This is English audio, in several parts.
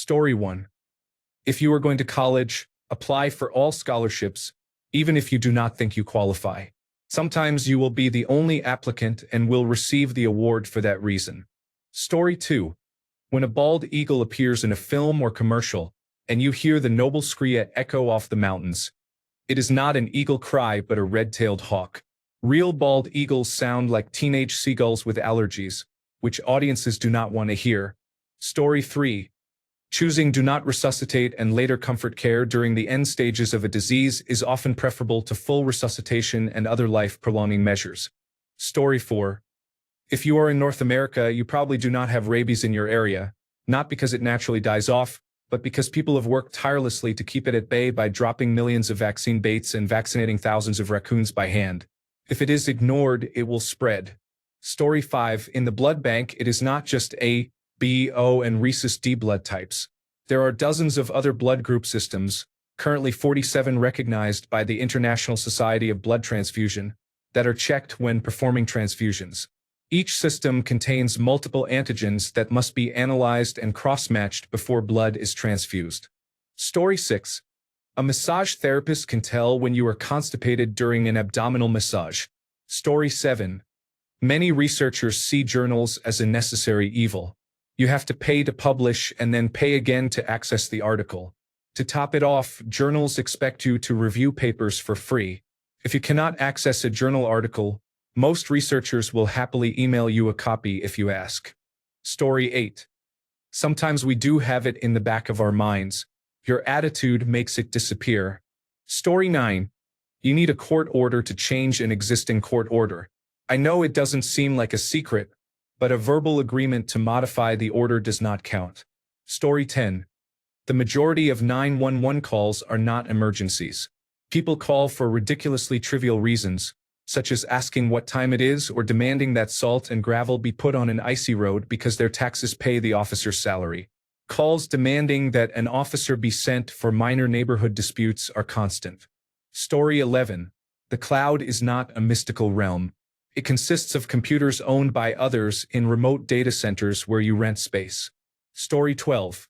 Story 1. If you are going to college, apply for all scholarships, even if you do not think you qualify. Sometimes you will be the only applicant and will receive the award for that reason. Story 2. When a bald eagle appears in a film or commercial, and you hear the noble scream echo off the mountains, it is not an eagle cry but a red-tailed hawk. Real bald eagles sound like teenage seagulls with allergies, which audiences do not want to hear. Story 3. Choosing do not resuscitate and later comfort care during the end stages of a disease is often preferable to full resuscitation and other life-prolonging measures. Story 4. If you are in North America, you probably do not have rabies in your area, not because it naturally dies off, but because people have worked tirelessly to keep it at bay by dropping millions of vaccine baits and vaccinating thousands of raccoons by hand. If it is ignored, it will spread. Story 5. In the blood bank, it is not just A, B, O, and rhesus D blood types. There are dozens of other blood group systems, currently 47 recognized by the International Society of Blood Transfusion, that are checked when performing transfusions. Each system contains multiple antigens that must be analyzed and cross-matched before blood is transfused. Story 6. A massage therapist can tell when you are constipated during an abdominal massage. Story 7. Many researchers see journals as a necessary evil. You have to pay to publish and then pay again to access the article. To top it off, journals expect you to review papers for free. If you cannot access a journal article, most researchers will happily email you a copy if you ask. Story 8. Sometimes we do have it in the back of our minds. Your attitude makes it disappear. Story 9. You need a court order to change an existing court order. I know it doesn't seem like a secret, but a verbal agreement to modify the order does not count. Story 10. The majority of 911 calls are not emergencies. People call for ridiculously trivial reasons, such as asking what time it is or demanding that salt and gravel be put on an icy road because their taxes pay the officer's salary. Calls demanding that an officer be sent for minor neighborhood disputes are constant. Story 11. The cloud is not a mystical realm. It consists of computers owned by others in remote data centers where you rent space. Story 12.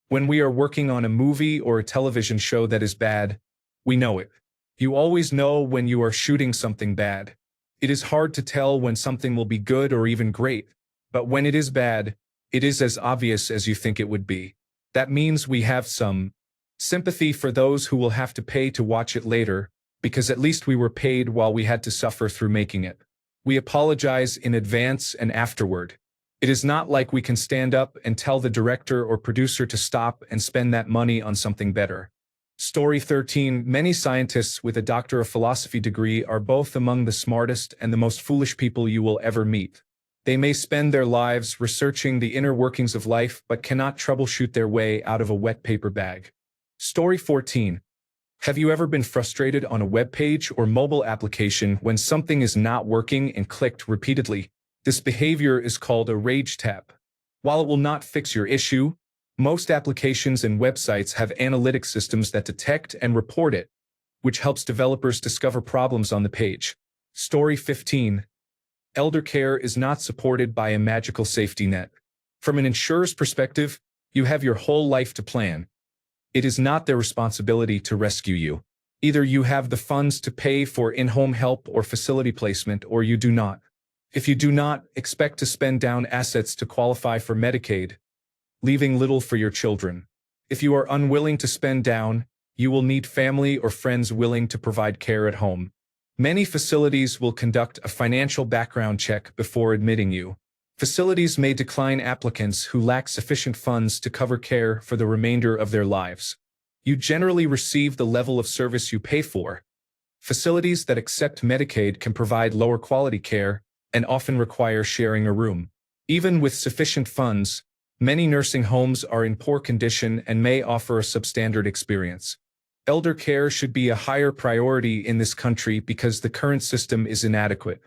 When we are working on a movie or a television show that is bad, we know it. You always know when you are shooting something bad. It is hard to tell when something will be good or even great, but when it is bad, it is as obvious as you think it would be. That means we have some sympathy for those who will have to pay to watch it later, because at least we were paid while we had to suffer through making it. We apologize in advance and afterward. It is not like we can stand up and tell the director or producer to stop and spend that money on something better. Story 13. Many scientists with a Doctor of Philosophy degree are both among the smartest and the most foolish people you will ever meet. They may spend their lives researching the inner workings of life but cannot troubleshoot their way out of a wet paper bag. Story 14. Have you ever been frustrated on a web page or mobile application when something is not working and clicked repeatedly? This behavior is called a rage tap. While it will not fix your issue, most applications and websites have analytic systems that detect and report it, which helps developers discover problems on the page. Story 15. Elder care is not supported by a magical safety net. From an insurer's perspective, you have your whole life to plan. It is not their responsibility to rescue you. Either you have the funds to pay for in-home help or facility placement, or you do not. If you do not, expect to spend down assets to qualify for Medicaid, leaving little for your children. If you are unwilling to spend down, you will need family or friends willing to provide care at home. Many facilities will conduct a financial background check before admitting you. Facilities may decline applicants who lack sufficient funds to cover care for the remainder of their lives. You generally receive the level of service you pay for. Facilities that accept Medicaid can provide lower quality care and often require sharing a room. Even with sufficient funds, many nursing homes are in poor condition and may offer a substandard experience. Elder care should be a higher priority in this country because the current system is inadequate.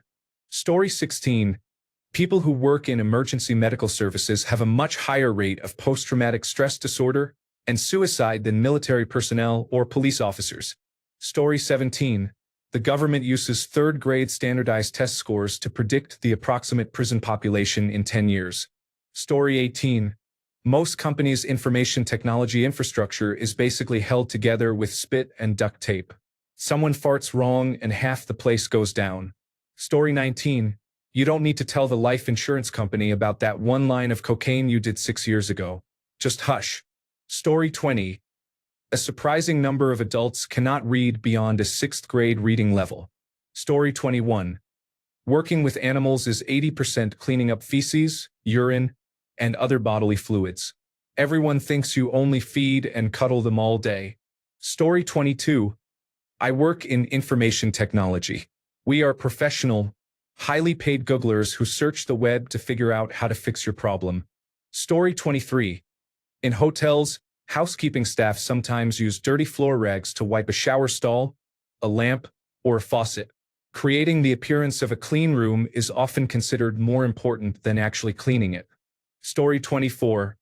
Story 16. People who work in emergency medical services have a much higher rate of post-traumatic stress disorder and suicide than military personnel or police officers. Story 17. The government uses third-grade standardized test scores to predict the approximate prison population in 10 years. Story 18. Most companies' information technology infrastructure is basically held together with spit and duct tape. Someone farts wrong and half the place goes down. Story 19. You don't need to tell the life insurance company about that one line of cocaine you did 6 years ago. Just hush. Story 20. A surprising number of adults cannot read beyond a 6th grade reading level. Story 21. Working with animals is 80% cleaning up feces, urine, and other bodily fluids. Everyone thinks you only feed and cuddle them all day. Story 22. I work in information technology. We are professional, highly paid Googlers who search the web to figure out how to fix your problem. Story 23. In hotels, housekeeping staff sometimes use dirty floor rags to wipe a shower stall, a lamp, or a faucet. Creating the appearance of a clean room is often considered more important than actually cleaning it. Story 24.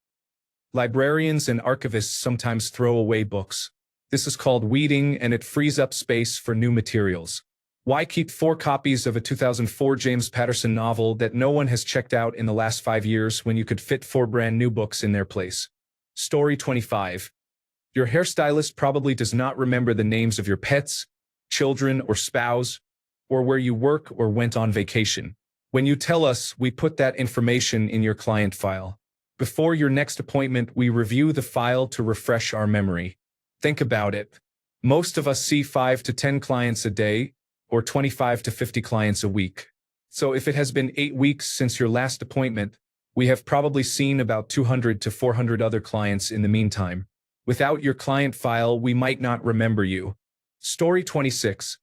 Librarians and archivists sometimes throw away books. This is called weeding, and it frees up space for new materials. Why keep 4 copies of a 2004 James Patterson novel that no one has checked out in the last 5 years when you could fit 4 brand new books in their place? Story 25. Your hairstylist probably does not remember the names of your pets, children, or spouse, or where you work or went on vacation. When you tell us, we put that information in your client file. Before your next appointment, we review the file to refresh our memory. Think about it. Most of us see 5 to 10 clients a day, or 25 to 50 clients a week. So if it has been 8 weeks since your last appointment, we have probably seen about 200 to 400 other clients in the meantime. Without your client file, we might not remember you. Story 26.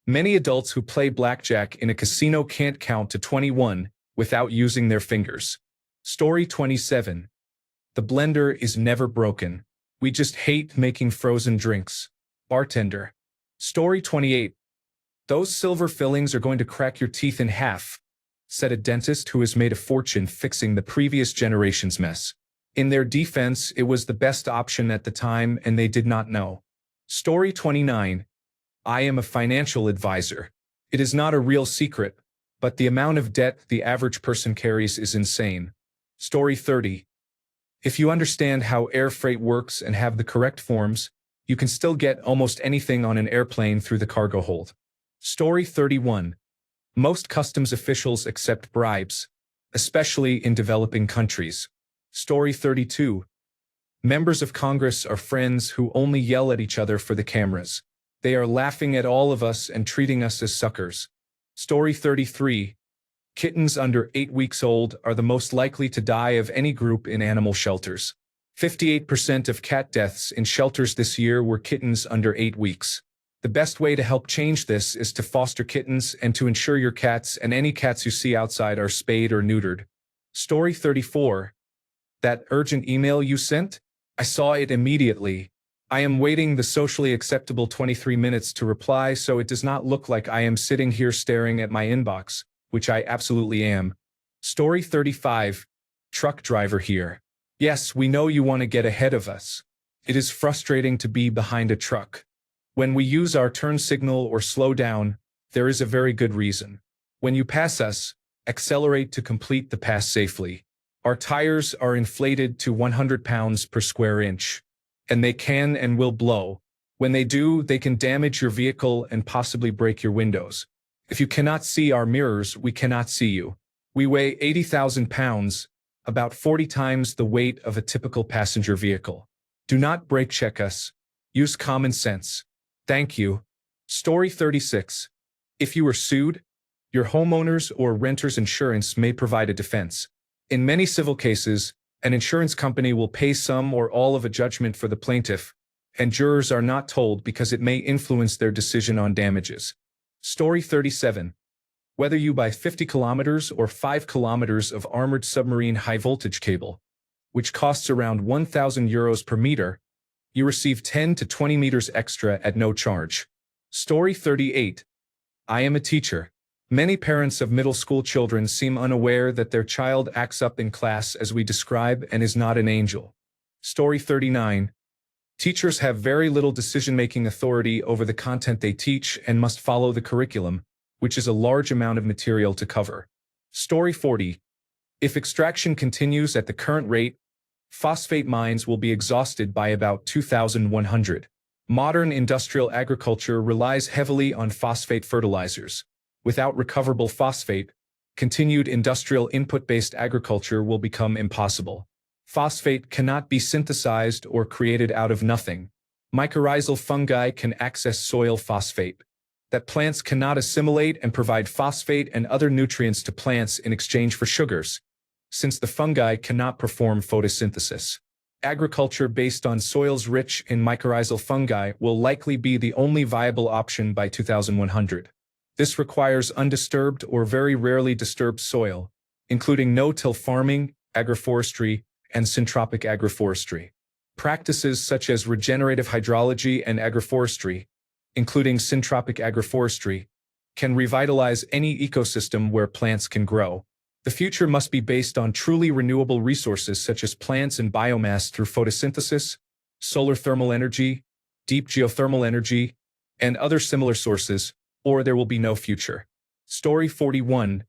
Many adults who play blackjack in a casino can't count to 21 without using their fingers. Story 27. The blender is never broken. We just hate making frozen drinks. Bartender. Story 28. Those silver fillings are going to crack your teeth in half, said a dentist who has made a fortune fixing the previous generation's mess. In their defense, it was the best option at the time and they did not know. Story 29. I am a financial advisor. It is not a real secret, but the amount of debt the average person carries is insane. Story 30. If you understand how air freight works and have the correct forms, you can still get almost anything on an airplane through the cargo hold. Story 31. Most customs officials accept bribes, especially in developing countries. Story 32. Members of Congress are friends who only yell at each other for the cameras. They are laughing at all of us and treating us as suckers. Story 33. Kittens under 8 weeks old are the most likely to die of any group in animal shelters. 58% of cat deaths in shelters this year were kittens under 8 weeks. The best way to help change this is to foster kittens and to ensure your cats and any cats you see outside are spayed or neutered. Story 34. That urgent email you sent? I saw it immediately. I am waiting the socially acceptable 23 minutes to reply so it does not look like I am sitting here staring at my inbox, which I absolutely am. Story 35. Truck driver here. Yes, we know you want to get ahead of us. It is frustrating to be behind a truck. When we use our turn signal or slow down, there is a very good reason. When you pass us, accelerate to complete the pass safely. Our tires are inflated to 100 pounds per square inch, and they can and will blow. When they do, they can damage your vehicle and possibly break your windows. If you cannot see our mirrors, we cannot see you. We weigh 80,000 pounds, about 40 times the weight of a typical passenger vehicle. Do not brake check us. Use common sense. Thank you. Story 36. If you are sued, your homeowner's or renter's insurance may provide a defense. In many civil cases, an insurance company will pay some or all of a judgment for the plaintiff, and jurors are not told because it may influence their decision on damages. Story 37. Whether you buy 50 kilometers or 5 kilometers of armored submarine high-voltage cable, which costs around €1,000 per meter, you receive 10 to 20 meters extra at no charge. Story 38. I am a teacher. Many parents of middle school children seem unaware that their child acts up in class as we describe and is not an angel. Story 39. Teachers have very little decision-making authority over the content they teach and must follow the curriculum, which is a large amount of material to cover. Story 40. If extraction continues at the current rate, Phosphate mines will be exhausted by about 2100. Modern industrial agriculture relies heavily on phosphate fertilizers. Without recoverable phosphate, continued industrial input-based agriculture will become impossible. Phosphate cannot be synthesized or created out of nothing. Mycorrhizal fungi can access soil phosphate that plants cannot assimilate and provide phosphate and other nutrients to plants in exchange for sugars, since the fungi cannot perform photosynthesis. Agriculture based on soils rich in mycorrhizal fungi will likely be the only viable option by 2100. This requires undisturbed or very rarely disturbed soil, including no-till farming, agroforestry, and syntropic agroforestry. Practices such as regenerative hydrology and agroforestry, including syntropic agroforestry, can revitalize any ecosystem where plants can grow. The future must be based on truly renewable resources such as plants and biomass through photosynthesis, solar thermal energy, deep geothermal energy, and other similar sources, or there will be no future. Story 41.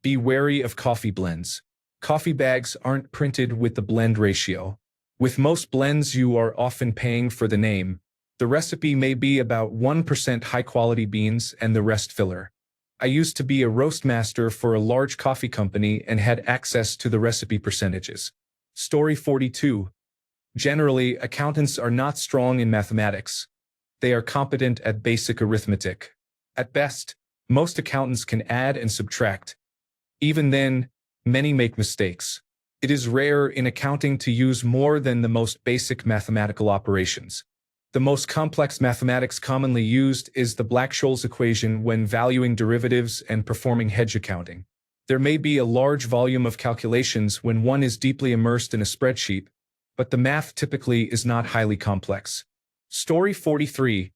Be wary of coffee blends. Coffee bags aren't printed with the blend ratio. With most blends, you are often paying for the name. The recipe may be about 1% high-quality beans and the rest filler. I used to be a roast master for a large coffee company and had access to the recipe percentages. Story 42. Generally, accountants are not strong in mathematics. They are competent at basic arithmetic. At best, most accountants can add and subtract. Even then, many make mistakes. It is rare in accounting to use more than the most basic mathematical operations. The most complex mathematics commonly used is the Black-Scholes equation when valuing derivatives and performing hedge accounting. There may be a large volume of calculations when one is deeply immersed in a spreadsheet, but the math typically is not highly complex. Story 43.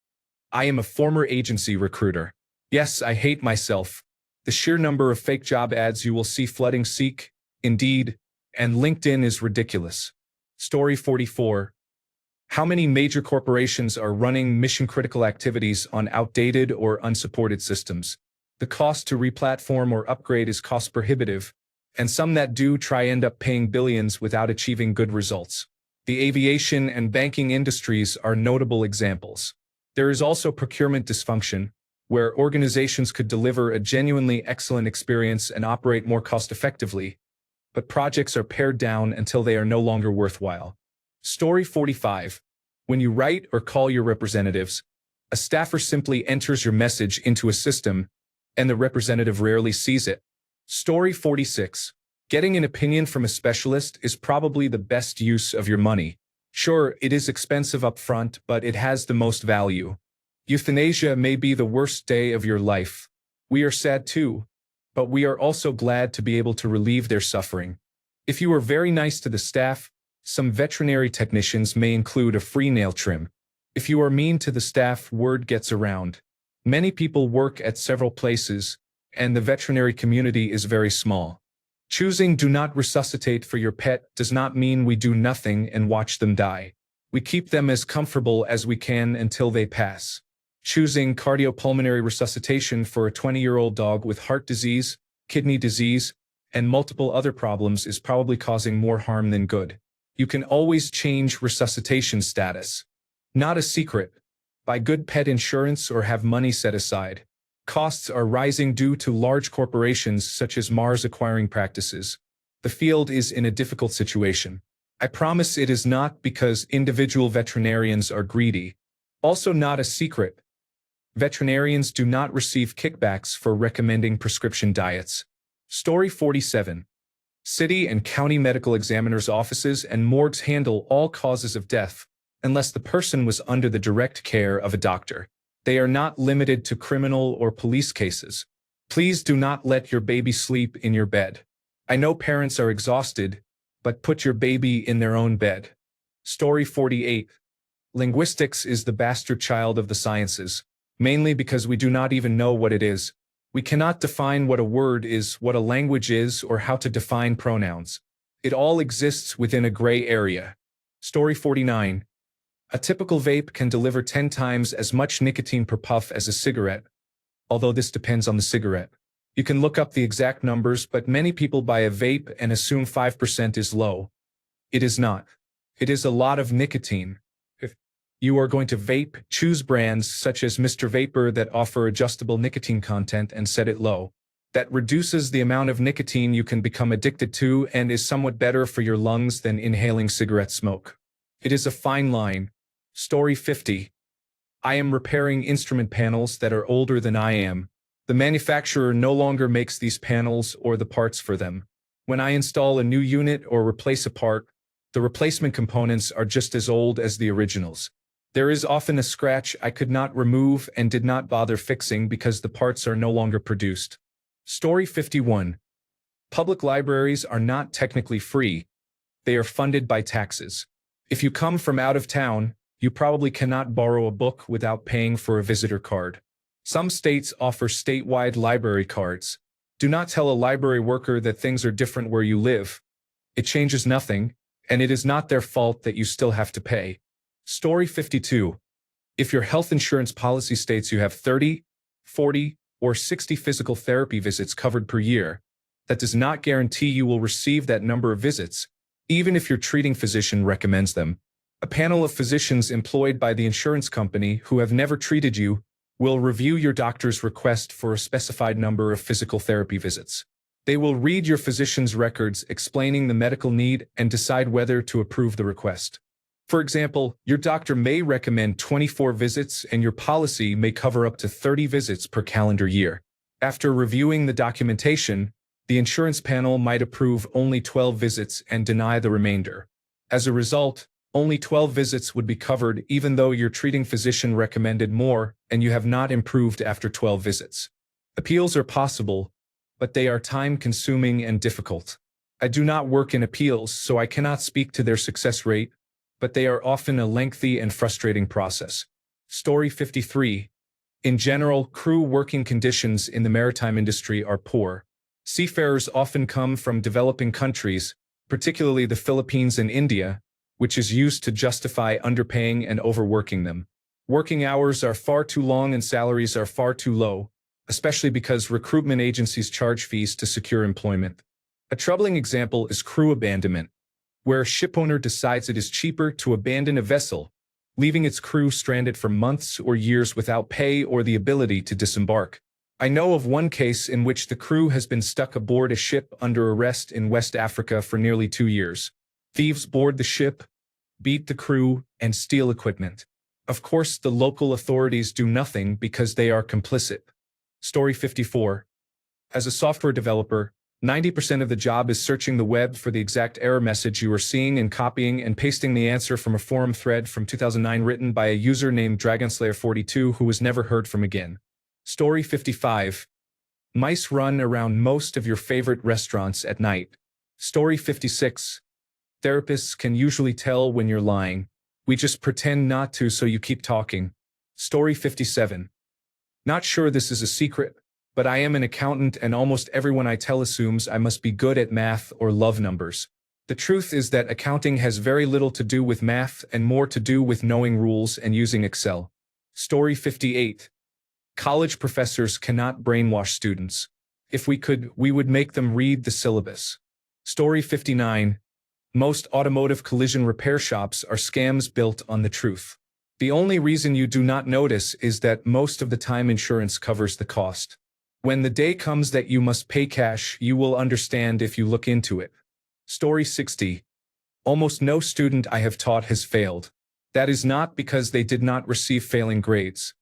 I am a former agency recruiter. Yes, I hate myself. The sheer number of fake job ads you will see flooding Seek, Indeed, and LinkedIn is ridiculous. Story 44. How many major corporations are running mission-critical activities on outdated or unsupported systems? The cost to replatform or upgrade is cost-prohibitive, and some that do try end up paying billions without achieving good results. The aviation and banking industries are notable examples. There is also procurement dysfunction, where organizations could deliver a genuinely excellent experience and operate more cost-effectively, but projects are pared down until they are no longer worthwhile. Story 45. When you write or call your representatives, a staffer simply enters your message into a system, and the representative rarely sees it. Story 46. Getting an opinion from a specialist is probably the best use of your money. Sure, it is expensive up front, but it has the most value. Euthanasia may be the worst day of your life. We are sad too, but we are also glad to be able to relieve their suffering. If you are very nice to the staff, some veterinary technicians may include a free nail trim. If you are mean to the staff, word gets around. Many people work at several places, and the veterinary community is very small. Choosing do not resuscitate for your pet does not mean we do nothing and watch them die. We keep them as comfortable as we can until they pass. Choosing cardiopulmonary resuscitation for a 20-year-old dog with heart disease, kidney disease, and multiple other problems is probably causing more harm than good. You can always change resuscitation status. Not a secret. Buy good pet insurance or have money set aside. Costs are rising due to large corporations such as Mars acquiring practices. The field is in a difficult situation. I promise it is not because individual veterinarians are greedy. Also not a secret. Veterinarians do not receive kickbacks for recommending prescription diets. Story 47. City and county medical examiners' offices and morgues handle all causes of death, unless the person was under the direct care of a doctor. They are not limited to criminal or police cases. Please do not let your baby sleep in your bed. I know parents are exhausted, but put your baby in their own bed. Story 48. Linguistics is the bastard child of the sciences, mainly because we do not even know what it is. We cannot define what a word is, what a language is, or how to define pronouns. It all exists within a gray area. Story 49. A typical vape can deliver 10 times as much nicotine per puff as a cigarette, although this depends on the cigarette. You can look up the exact numbers, but many people buy a vape and assume 5% is low. It is not. It is a lot of nicotine. If you are going to vape, choose brands such as Mr. Vapor that offer adjustable nicotine content and set it low. That reduces the amount of nicotine you can become addicted to and is somewhat better for your lungs than inhaling cigarette smoke. It is a fine line. Story 50. I am repairing instrument panels that are older than I am. The manufacturer no longer makes these panels or the parts for them. When I install a new unit or replace a part, the replacement components are just as old as the originals. There is often a scratch I could not remove and did not bother fixing because the parts are no longer produced. Story 51. Public libraries are not technically free. They are funded by taxes. If you come from out of town, you probably cannot borrow a book without paying for a visitor card. Some states offer statewide library cards. Do not tell a library worker that things are different where you live. It changes nothing, and it is not their fault that you still have to pay. Story 52. If your health insurance policy states you have 30, 40, or 60 physical therapy visits covered per year, that does not guarantee you will receive that number of visits, even if your treating physician recommends them. A panel of physicians employed by the insurance company who have never treated you will review your doctor's request for a specified number of physical therapy visits. They will read your physician's records explaining the medical need and decide whether to approve the request. For example, your doctor may recommend 24 visits and your policy may cover up to 30 visits per calendar year. After reviewing the documentation, the insurance panel might approve only 12 visits and deny the remainder. As a result, only 12 visits would be covered even though your treating physician recommended more and you have not improved after 12 visits. Appeals are possible, but they are time-consuming and difficult. I do not work in appeals, so I cannot speak to their success rate, but they are often a lengthy and frustrating process. Story 53. In general, crew working conditions in the maritime industry are poor. Seafarers often come from developing countries, particularly the Philippines and India, which is used to justify underpaying and overworking them. Working hours are far too long and salaries are far too low, especially because recruitment agencies charge fees to secure employment. A troubling example is crew abandonment, where a shipowner decides it is cheaper to abandon a vessel, leaving its crew stranded for months or years without pay or the ability to disembark. I know of one case in which the crew has been stuck aboard a ship under arrest in West Africa for nearly 2 years. Thieves board the ship, beat the crew, and steal equipment. Of course, the local authorities do nothing because they are complicit. Story 54. As a software developer, 90% of the job is searching the web for the exact error message you are seeing and copying and pasting the answer from a forum thread from 2009 written by a user named Dragonslayer42 who was never heard from again. Story 55. Mice run around most of your favorite restaurants at night. Story 56. Therapists can usually tell when you're lying. We just pretend not to so you keep talking. Story 57. Not sure this is a secret, but I am an accountant and almost everyone I tell assumes I must be good at math or love numbers. The truth is that accounting has very little to do with math and more to do with knowing rules and using Excel. Story 58. College professors cannot brainwash students. If we could, we would make them read the syllabus. Story 59. Most automotive collision repair shops are scams built on the truth. The only reason you do not notice is that most of the time insurance covers the cost. When the day comes that you must pay cash, you will understand if you look into it. Story 60. Almost no student I have taught has failed. That is not because they did not receive failing grades.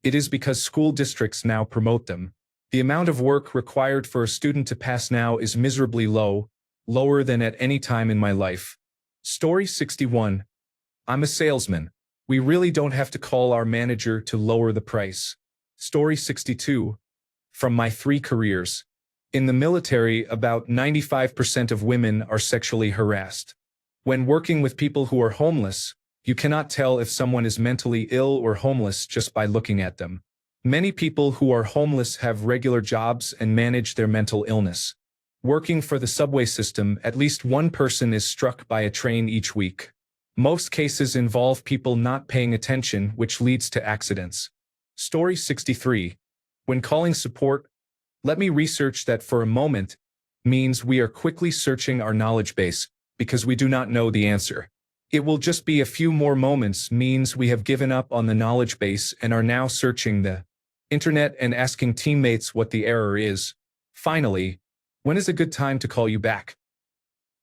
It is because school districts now promote them. The amount of work required for a student to pass now is miserably low, lower than at any time in my life. Story 61. I'm a salesman. We really don't have to call our manager to lower the price. Story 62. From my 3 careers. In the military, about 95% of women are sexually harassed. When working with people who are homeless, you cannot tell if someone is mentally ill or homeless just by looking at them. Many people who are homeless have regular jobs and manage their mental illness. Working for the subway system, at least one person is struck by a train each week. Most cases involve people not paying attention, which leads to accidents. Story 63. When calling support, let me research that for a moment means we are quickly searching our knowledge base. because we do not know the answer. It will just be a few more moments means we have given up on the knowledge base and are now searching the internet and asking teammates what the error is. Finally, when is a good time to call you back?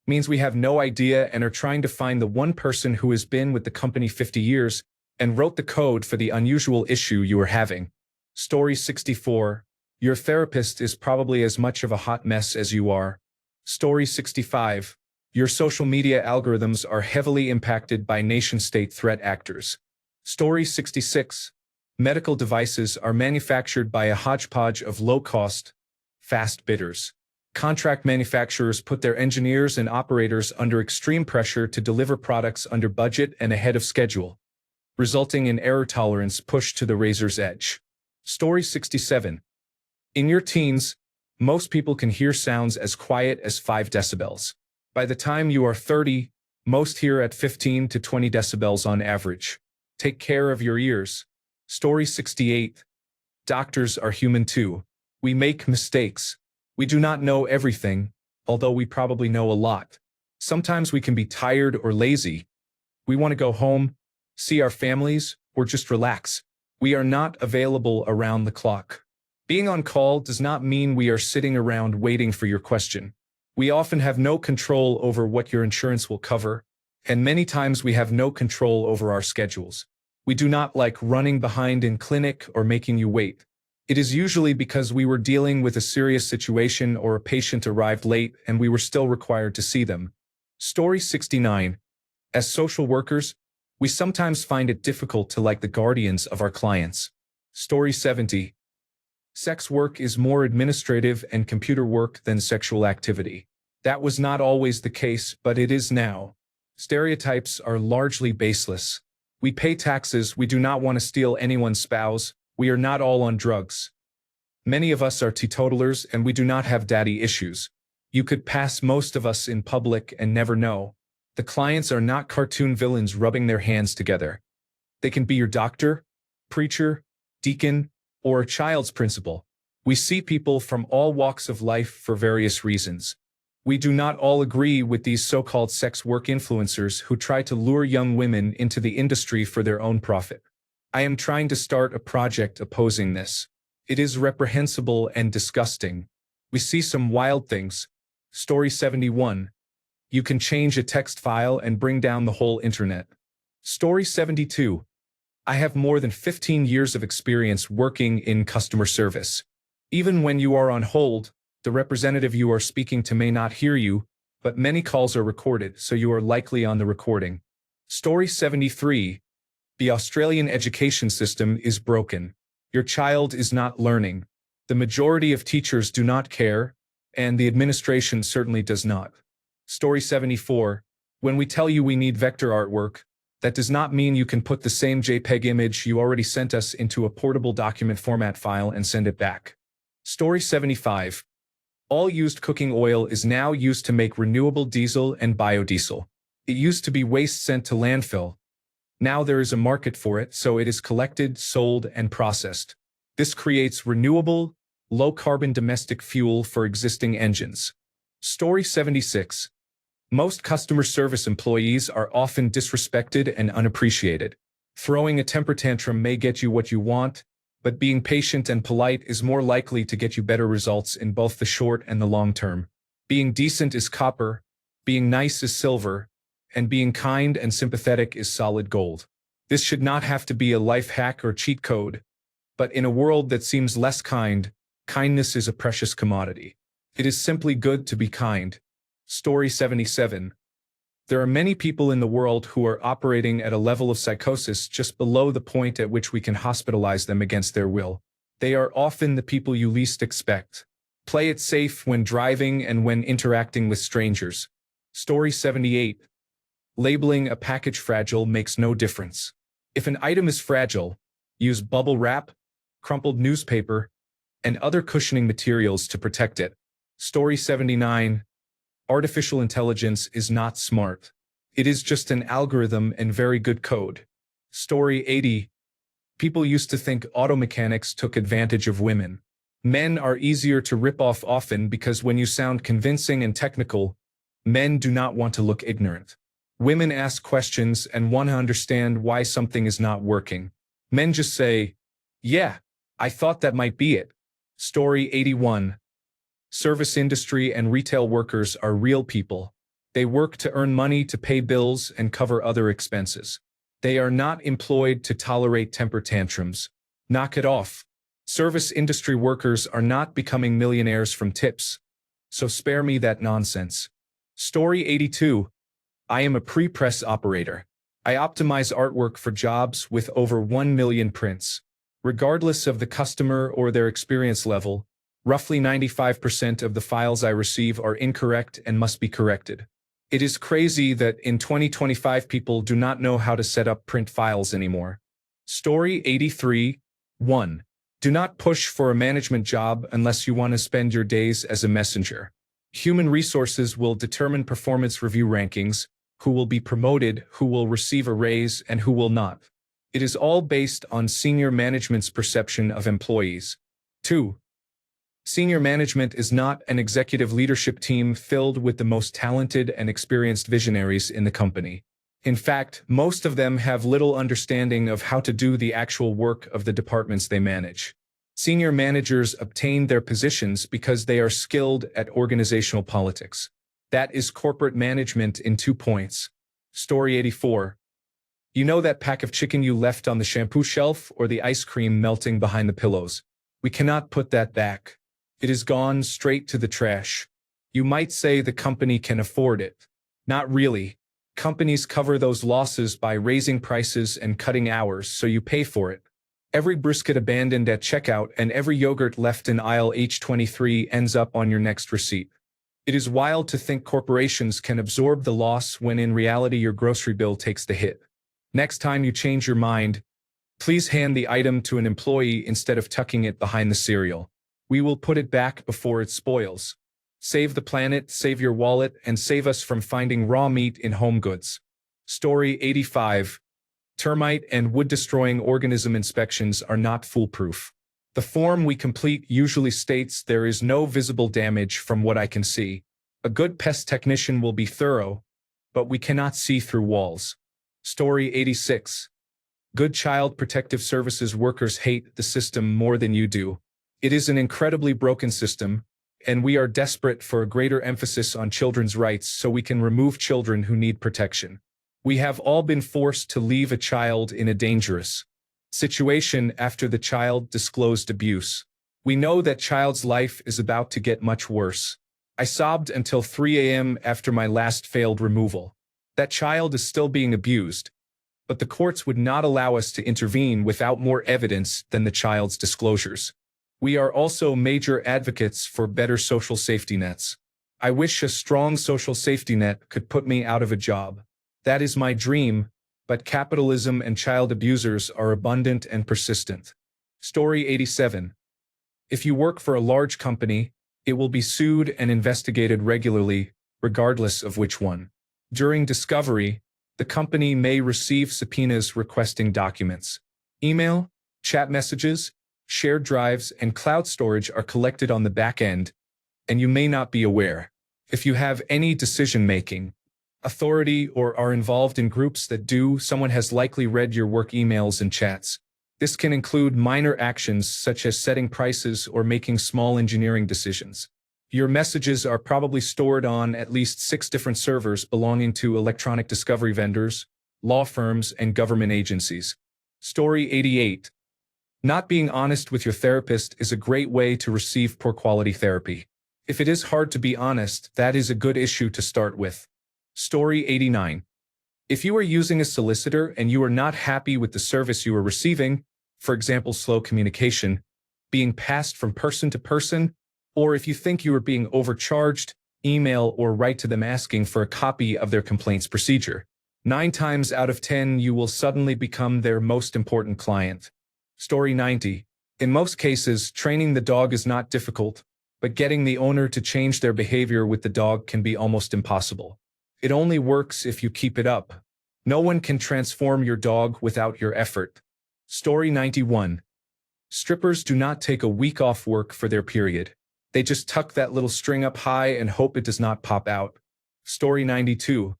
Means we have no idea and are trying to find the one person who has been with the company 50 years and wrote the code for the unusual issue you are having. Story 64. Your therapist is probably as much of a hot mess as you are. Story 65. Your social media algorithms are heavily impacted by nation-state threat actors. Story 66. Medical devices are manufactured by a hodgepodge of low-cost, fast bidders. Contract manufacturers put their engineers and operators under extreme pressure to deliver products under budget and ahead of schedule, resulting in error tolerance pushed to the razor's edge. Story 67. In your teens, most people can hear sounds as quiet as 5 decibels. By the time you are 30, most hear at 15 to 20 decibels on average. Take care of your ears. Story 68. Doctors are human too. We make mistakes. We do not know everything, although we probably know a lot. Sometimes we can be tired or lazy. We want to go home, see our families, or just relax. We are not available around the clock. Being on call does not mean we are sitting around waiting for your question. We often have no control over what your insurance will cover, and many times we have no control over our schedules. We do not like running behind in clinic or making you wait. It is usually because we were dealing with a serious situation or a patient arrived late and we were still required to see them. Story 69. As social workers, we sometimes find it difficult to like the guardians of our clients. Story 70. Sex work is more administrative and computer work than sexual activity. That was not always the case, but it is now. Stereotypes are largely baseless. We pay taxes, we do not want to steal anyone's spouse, we are not all on drugs. Many of us are teetotalers and we do not have daddy issues. You could pass most of us in public and never know. The clients are not cartoon villains rubbing their hands together. They can be your doctor, preacher, deacon, or a child's principal. We see people from all walks of life for various reasons. We do not all agree with these so-called sex work influencers who try to lure young women into the industry for their own profit. I am trying to start a project opposing this. It is reprehensible and disgusting. We see some wild things. Story 71. You can change a text file and bring down the whole internet. Story 72. I have more than 15 years of experience working in customer service. Even when you are on hold, the representative you are speaking to may not hear you, but many calls are recorded, so you are likely on the recording. Story 73. The Australian education system is broken. Your child is not learning. The majority of teachers do not care, and the administration certainly does not. Story 74. When we tell you we need vector artwork, that does not mean you can put the same JPEG image you already sent us into a portable document format file and send it back. Story 75. All used cooking oil is now used to make renewable diesel and biodiesel. It used to be waste sent to landfill. Now there is a market for it, so it is collected, sold, and processed. This creates renewable, low-carbon domestic fuel for existing engines. Story 76. Most customer service employees are often disrespected and unappreciated. Throwing a temper tantrum may get you what you want, but being patient and polite is more likely to get you better results in both the short and the long term. Being decent is copper, being nice is silver, and being kind and sympathetic is solid gold. This should not have to be a life hack or cheat code, but in a world that seems less kind, kindness is a precious commodity. It is simply good to be kind. Story 77. There are many people in the world who are operating at a level of psychosis just below the point at which we can hospitalize them against their will. They are often the people you least expect. Play it safe when driving and when interacting with strangers. Story 78. Labeling a package fragile makes no difference. If an item is fragile, use bubble wrap, crumpled newspaper, and other cushioning materials to protect it. Story 79. Artificial intelligence is not smart. It is just an algorithm and very good code. Story 80. People used to think auto mechanics took advantage of women. Men are easier to rip off often because when you sound convincing and technical, Men do not want to look ignorant. Women ask questions and want to understand why something is not working. Men just say, "Yeah, I thought that might be it." Story 81. Service industry and retail workers are real people. They work to earn money to pay bills and cover other expenses. They are not employed to tolerate temper tantrums. Knock it off. Service industry workers are not becoming millionaires from tips. So spare me that nonsense. Story 82. I am a pre-press operator. I optimize artwork for jobs with over 1 million prints. Regardless of the customer or their experience level, roughly 95% of the files I receive are incorrect and must be corrected. It is crazy that in 2025 people do not know how to set up print files anymore. Story 83. 1. Do not push for a management job unless you want to spend your days as a messenger. Human resources will determine performance review rankings, who will be promoted, who will receive a raise, and who will not. It is all based on senior management's perception of employees. 2. Senior management is not an executive leadership team filled with the most talented and experienced visionaries in the company. In fact, most of them have little understanding of how to do the actual work of the departments they manage. Senior managers obtain their positions because they are skilled at organizational politics. That is corporate management in 2 points. Story 84. You know that pack of chicken you left on the shampoo shelf or the ice cream melting behind the pillows? We cannot put that back. It is gone straight to the trash. You might say the company can afford it. Not really. Companies cover those losses by raising prices and cutting hours, so you pay for it. Every brisket abandoned at checkout and every yogurt left in aisle H23 ends up on your next receipt. It is wild to think corporations can absorb the loss when in reality your grocery bill takes the hit. Next time you change your mind, please hand the item to an employee instead of tucking it behind the cereal. We will put it back before it spoils. Save the planet, save your wallet, and save us from finding raw meat in home goods. Story 85. Termite and wood-destroying organism inspections are not foolproof. The form we complete usually states there is no visible damage from what I can see. A good pest technician will be thorough, but we cannot see through walls. Story 86. Good Child Protective Services workers hate the system more than you do. It is an incredibly broken system, and we are desperate for a greater emphasis on children's rights so we can remove children who need protection. We have all been forced to leave a child in a dangerous situation after the child disclosed abuse. We know that child's life is about to get much worse. I sobbed until 3 a.m. after my last failed removal. That child is still being abused, but the courts would not allow us to intervene without more evidence than the child's disclosures. We are also major advocates for better social safety nets. I wish a strong social safety net could put me out of a job. That is my dream, but capitalism and child abusers are abundant and persistent. Story 87. If you work for a large company, it will be sued and investigated regularly, regardless of which one. During discovery, the company may receive subpoenas requesting documents. Email, chat messages, shared drives, and cloud storage are collected on the back end, and you may not be aware. If you have any decision-making authority or are involved in groups that do, someone has likely read your work emails and chats. This can include minor actions such as setting prices or making small engineering decisions. Your messages are probably stored on at least 6 different servers belonging to electronic discovery vendors, law firms, and government agencies. Story 88. Not being honest with your therapist is a great way to receive poor quality therapy. If it is hard to be honest, that is a good issue to start with. Story 89. If you are using a solicitor and you are not happy with the service you are receiving, for example, slow communication, being passed from person to person, or if you think you are being overcharged, email or write to them asking for a copy of their complaints procedure. 9 times out of 10, you will suddenly become their most important client. Story 90. In most cases, training the dog is not difficult, but getting the owner to change their behavior with the dog can be almost impossible. It only works if you keep it up. No one can transform your dog without your effort. Story 91. Strippers do not take a week off work for their period. They just tuck that little string up high and hope it does not pop out. Story 92.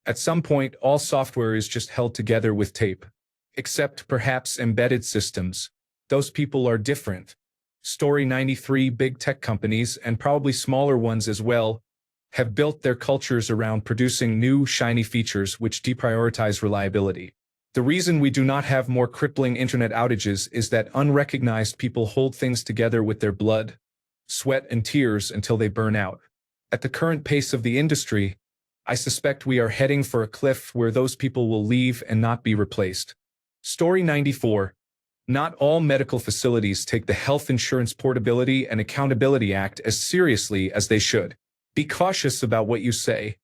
At some point, all software is just held together with tape. Except perhaps embedded systems. Those people are different. Story 93. Big tech companies, and probably smaller ones as well, have built their cultures around producing new, shiny features which deprioritize reliability. The reason we do not have more crippling internet outages is that unrecognized people hold things together with their blood, sweat, and tears until they burn out. At the current pace of the industry, I suspect we are heading for a cliff where those people will leave and not be replaced. Story 94. Not all medical facilities take the Health Insurance Portability and Accountability Act as seriously as they should. Be cautious about what you say.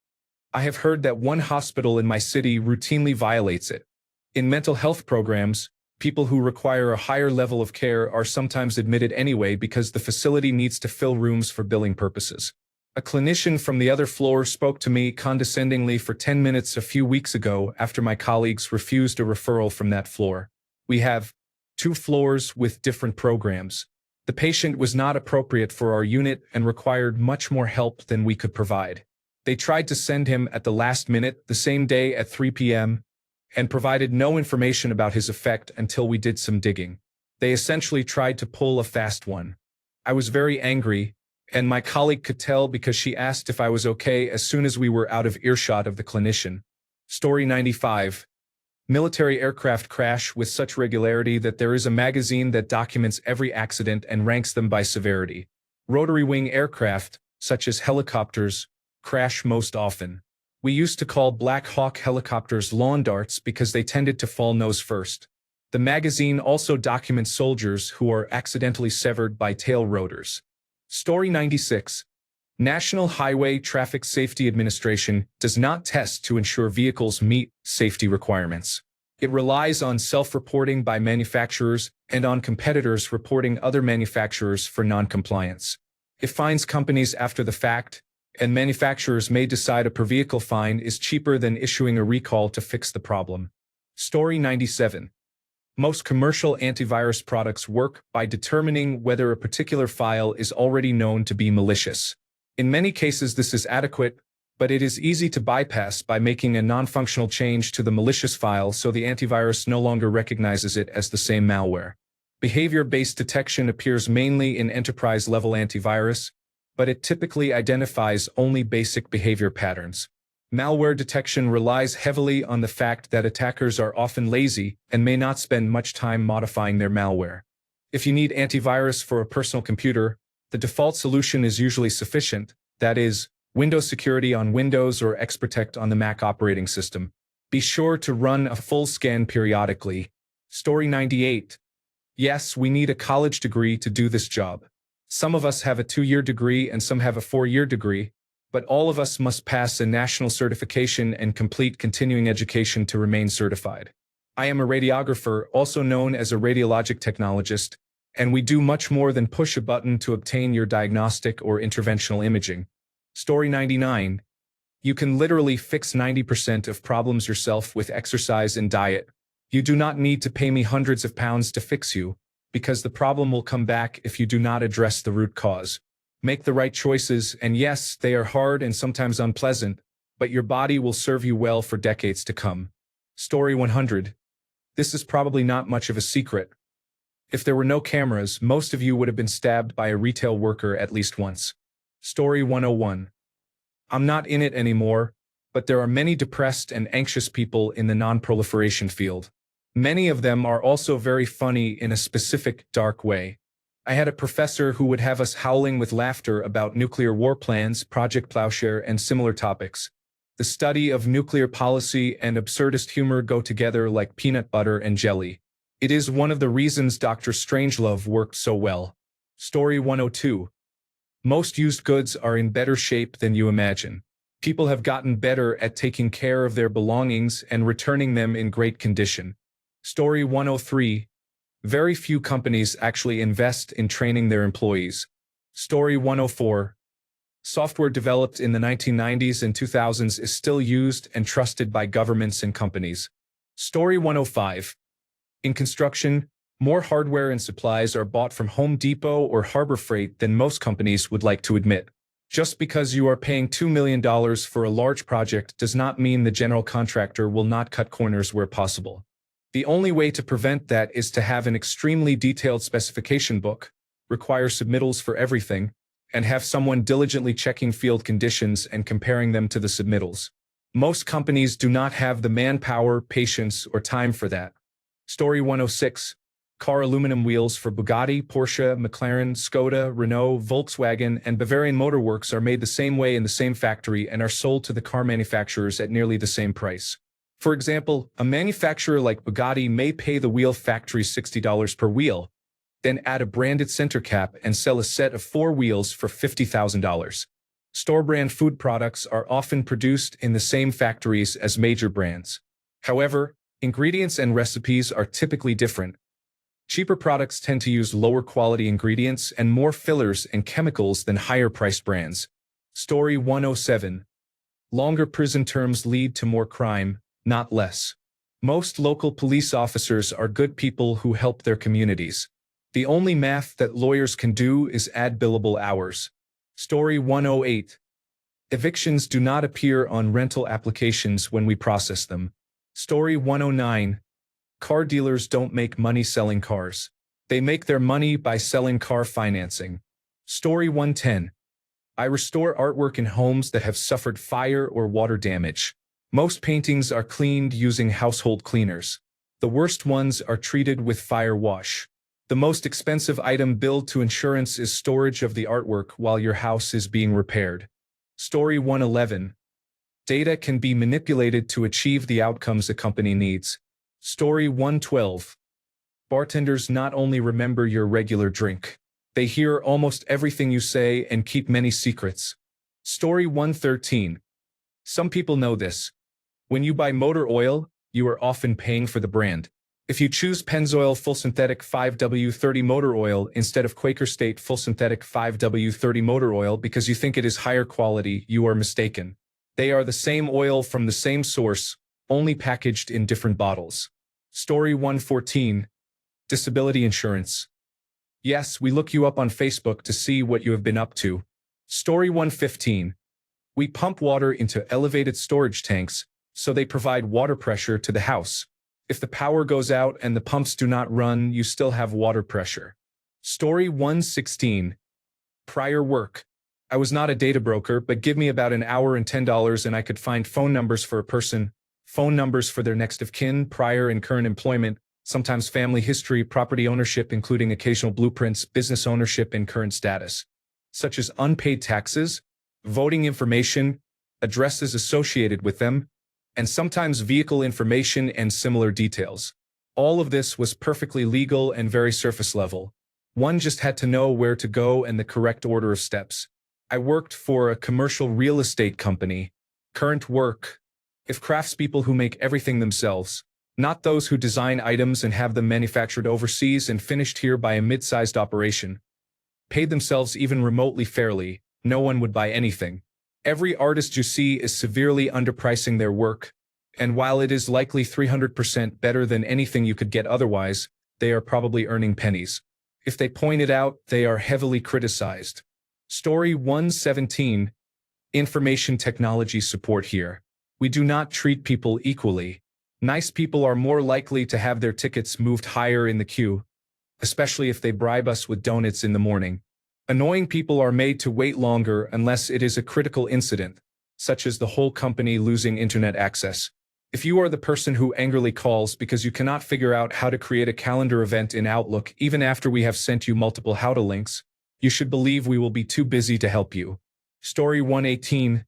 I have heard that one hospital in my city routinely violates it. In mental health programs, people who require a higher level of care are sometimes admitted anyway because the facility needs to fill rooms for billing purposes. A clinician from the other floor spoke to me condescendingly for 10 minutes a few weeks ago after my colleagues refused a referral from that floor. We have 2 floors with different programs. The patient was not appropriate for our unit and required much more help than we could provide. They tried to send him at the last minute, the same day at 3 p.m., and provided no information about his effect until we did some digging. They essentially tried to pull a fast one. I was very angry, and my colleague could tell because she asked if I was okay as soon as we were out of earshot of the clinician. Story 95. Military aircraft crash with such regularity that there is a magazine that documents every accident and ranks them by severity. Rotary wing aircraft, such as helicopters, crash most often. We used to call Black Hawk helicopters lawn darts because they tended to fall nose first. The magazine also documents soldiers who are accidentally severed by tail rotors. Story 96. National Highway Traffic Safety Administration does not test to ensure vehicles meet safety requirements. It relies on self-reporting by manufacturers and on competitors reporting other manufacturers for non-compliance. It fines companies after the fact, and manufacturers may decide a per-vehicle fine is cheaper than issuing a recall to fix the problem. Story 97. Most commercial antivirus products work by determining whether a particular file is already known to be malicious. In many cases this is adequate, but it is easy to bypass by making a non-functional change to the malicious file so the antivirus no longer recognizes it as the same malware. Behavior-based detection appears mainly in enterprise-level antivirus, but it typically identifies only basic behavior patterns. Malware detection relies heavily on the fact that attackers are often lazy and may not spend much time modifying their malware. If you need antivirus for a personal computer, the default solution is usually sufficient, that is, Windows Security on Windows or XProtect on the Mac operating system. Be sure to run a full scan periodically. Story 98. Yes, we need a college degree to do this job. Some of us have a 2-year degree and some have a 4-year degree, but all of us must pass a national certification and complete continuing education to remain certified. I am a radiographer, also known as a radiologic technologist, and we do much more than push a button to obtain your diagnostic or interventional imaging. Story 99. You can literally fix 90% of problems yourself with exercise and diet. You do not need to pay me hundreds of pounds to fix you, because the problem will come back if you do not address the root cause. Make the right choices, and yes, they are hard and sometimes unpleasant, but your body will serve you well for decades to come. Story 100. This is probably not much of a secret. If there were no cameras, most of you would have been stabbed by a retail worker at least once. Story 101. I'm not in it anymore, but there are many depressed and anxious people in the non-proliferation field. Many of them are also very funny in a specific, dark way. I had a professor who would have us howling with laughter about nuclear war plans, Project Plowshare, and similar topics. The study of nuclear policy and absurdist humor go together like peanut butter and jelly. It is one of the reasons Dr. Strangelove worked so well. Story 102. Most used goods are in better shape than you imagine. People have gotten better at taking care of their belongings and returning them in great condition. Story 103. Very few companies actually invest in training their employees. Story 104. Software developed in the 1990s and 2000s is still used and trusted by governments and companies. Story 105. In construction, more hardware and supplies are bought from Home Depot or Harbor Freight than most companies would like to admit. Just because you are paying $2 million for a large project does not mean the general contractor will not cut corners where possible. The only way to prevent that is to have an extremely detailed specification book, require submittals for everything, and have someone diligently checking field conditions and comparing them to the submittals. Most companies do not have the manpower, patience, or time for that. Story 106. Car aluminum wheels for Bugatti, Porsche, McLaren, Skoda, Renault, Volkswagen, and Bavarian Motor Works are made the same way in the same factory and are sold to the car manufacturers at nearly the same price. For example, a manufacturer like Bugatti may pay the wheel factory $60 per wheel, then add a branded center cap and sell a set of 4 wheels for $50,000. Store-brand food products are often produced in the same factories as major brands. However, ingredients and recipes are typically different. Cheaper products tend to use lower quality ingredients and more fillers and chemicals than higher-priced brands. Story 107. Longer prison terms lead to more crime, not less. Most local police officers are good people who help their communities. The only math that lawyers can do is add billable hours. Story 108. Evictions do not appear on rental applications when we process them. Story 109. Car dealers don't make money selling cars. They make their money by selling car financing. Story 110. I restore artwork in homes that have suffered fire or water damage. Most paintings are cleaned using household cleaners. The worst ones are treated with fire wash. The most expensive item billed to insurance is storage of the artwork while your house is being repaired. Story 111. Data can be manipulated to achieve the outcomes a company needs. Story 112. Bartenders not only remember your regular drink, they hear almost everything you say and keep many secrets. Story 113. Some people know this. When you buy motor oil, you are often paying for the brand. If you choose Pennzoil Full Synthetic 5W30 motor oil instead of Quaker State Full Synthetic 5W30 motor oil because you think it is higher quality, you are mistaken. They are the same oil from the same source, only packaged in different bottles. Story 114. Disability insurance. Yes, we look you up on Facebook to see what you have been up to. Story 115. We pump water into elevated storage tanks, so they provide water pressure to the house. If the power goes out and the pumps do not run, you still have water pressure. Story 116. Prior work. I was not a data broker, but give me about an hour and $10 and I could find phone numbers for a person, phone numbers for their next of kin, prior and current employment, sometimes family history, property ownership including occasional blueprints, business ownership and current status, such as unpaid taxes, voting information, addresses associated with them, and sometimes vehicle information and similar details. All of this was perfectly legal and very surface level. One just had to know where to go and the correct order of steps. I worked for a commercial real estate company. Current work. If craftspeople who make everything themselves, not those who design items and have them manufactured overseas and finished here by a mid-sized operation, paid themselves even remotely fairly, no one would buy anything. Every artist you see is severely underpricing their work, and while it is likely 300% better than anything you could get otherwise, they are probably earning pennies. If they point it out, they are heavily criticized. Story 117. Information technology support here. We do not treat people equally. Nice people are more likely to have their tickets moved higher in the queue, especially if they bribe us with donuts in the morning. Annoying people are made to wait longer unless it is a critical incident, such as the whole company losing internet access. If you are the person who angrily calls because you cannot figure out how to create a calendar event in Outlook even after we have sent you multiple how-to links, you should believe we will be too busy to help you. Story 118.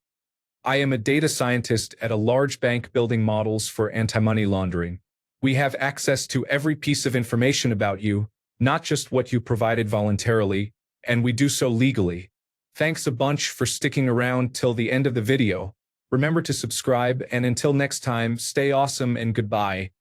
I am a data scientist at a large bank building models for anti-money laundering. We have access to every piece of information about you, not just what you provided voluntarily, and we do so legally. Thanks a bunch for sticking around till the end of the video. Remember to subscribe, and until next time, stay awesome and goodbye.